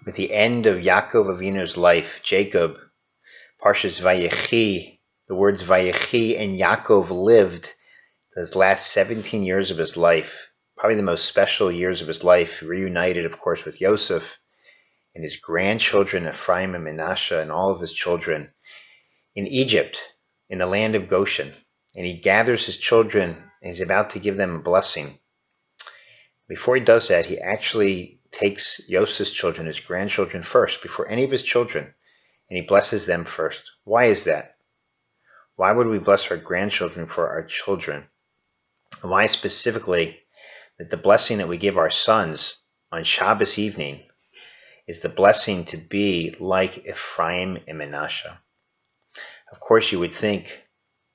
With the end of Yaakov Avinu's life, Jacob, Parshas Vayachi, the words Vayachi and Yaakov lived his last 17 years of his life, probably the most special years of his life, reunited, of course, with Yosef and his grandchildren, Ephraim and Manasseh, and all of his children in Egypt, in the land of Goshen. And he gathers his children, and he's about to give them a blessing. Before he does that, he actually takes Yosef's children, his grandchildren, first, before any of his children, and he blesses them first. Why is that? Why would we bless our grandchildren for our children? And why specifically that the blessing that we give our sons on Shabbos evening is the blessing to be like Ephraim and Manasseh? Of course, you would think,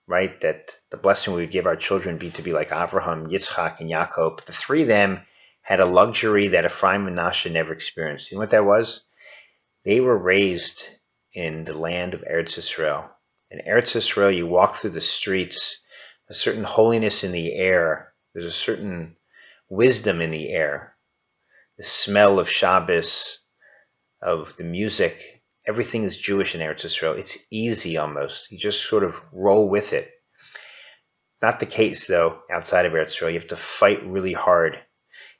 right, that the blessing we would give our children be to be like Abraham, Yitzchak, and Yaakov. But the three of them had a luxury that Ephraim and Manasseh never experienced. You know what that was? They were raised in the land of Eretz Yisrael. In Eretz Yisrael, you walk through the streets, a certain holiness in the air. There's a certain wisdom in the air. The smell of Shabbos, of the music, everything is Jewish in Eretz Yisrael. It's easy almost. You just sort of roll with it. Not the case, though, outside of Eretz Yisrael. You have to fight really hard.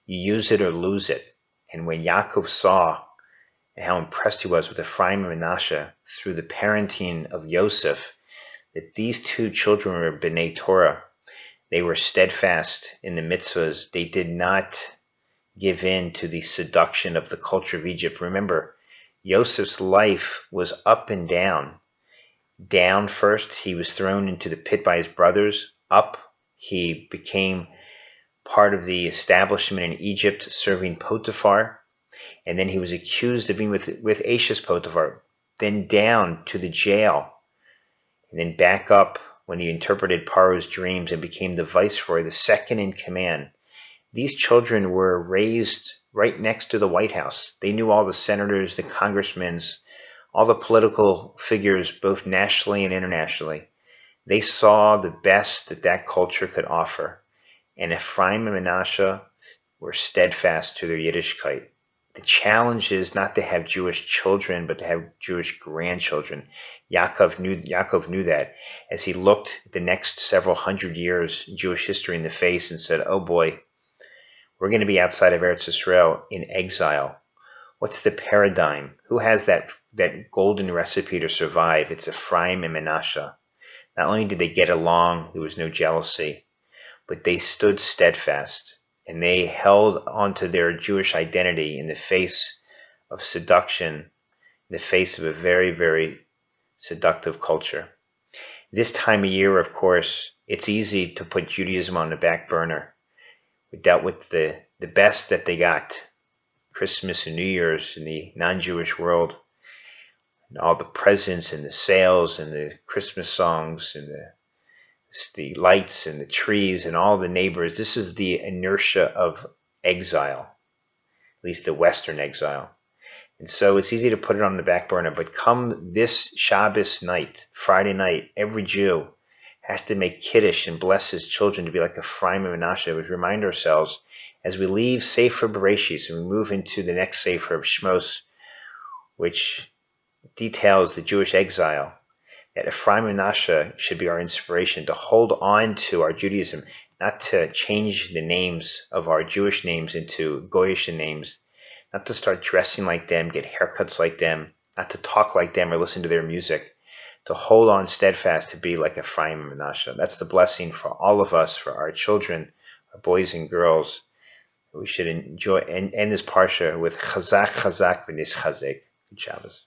You use it or lose it. And when Yaakov saw and how impressed he was with Ephraim and Manasseh through the parenting of Yosef, that these two children were B'nai Torah. They were steadfast in the mitzvahs. They did not give in to the seduction of the culture of Egypt. Remember, Yosef's life was up and down. Down first, he was thrown into the pit by his brothers. Up, he became part of the establishment in Egypt serving Potiphar. And then he was accused of being with Ashes Potiphar. Then down to the jail. And then back up when he interpreted Paro's dreams and became the viceroy, the second in command. These children were raised right next to the White House. They knew all the senators, the congressmen, all the political figures, both nationally and internationally. They saw the best that that culture could offer. And Ephraim and Manasseh were steadfast to their Yiddishkeit. The challenge is not to have Jewish children, but to have Jewish grandchildren. Yaakov knew that as he looked at the next several hundred years in Jewish history in the face and said, oh boy, we're going to be outside of Eretz Yisrael in exile. What's the paradigm? Who has that golden recipe to survive? It's Ephraim and Manasseh. Not only did they get along, there was no jealousy, but they stood steadfast. And they held onto their Jewish identity in the face of seduction, in the face of a very, very seductive culture. This time of year, of course, it's easy to put Judaism on the back burner. We dealt with the best that they got, Christmas and New Year's in the non-Jewish world, and all the presents and the sales and the Christmas songs and the lights and the trees and all the neighbors. This is the inertia of exile, at least the Western exile. And so it's easy to put it on the back burner. But come this Shabbos night, Friday night, every Jew has to make Kiddush and bless his children to be like Ephraim and Manasseh. We remind ourselves as we leave Sefer Bereshis and we move into the next Sefer of Shmos, which details the Jewish exile, that Ephraim and Manasseh should be our inspiration to hold on to our Judaism, not to change the names of our Jewish names into Goyish names, not to start dressing like them, get haircuts like them, not to talk like them or listen to their music, to hold on steadfast to be like Ephraim and Manasseh. That's the blessing for all of us, for our children, our boys and girls. We should enjoy and end this parsha with Chazak, Chazak, V'nis Chazek. Good Shabbos.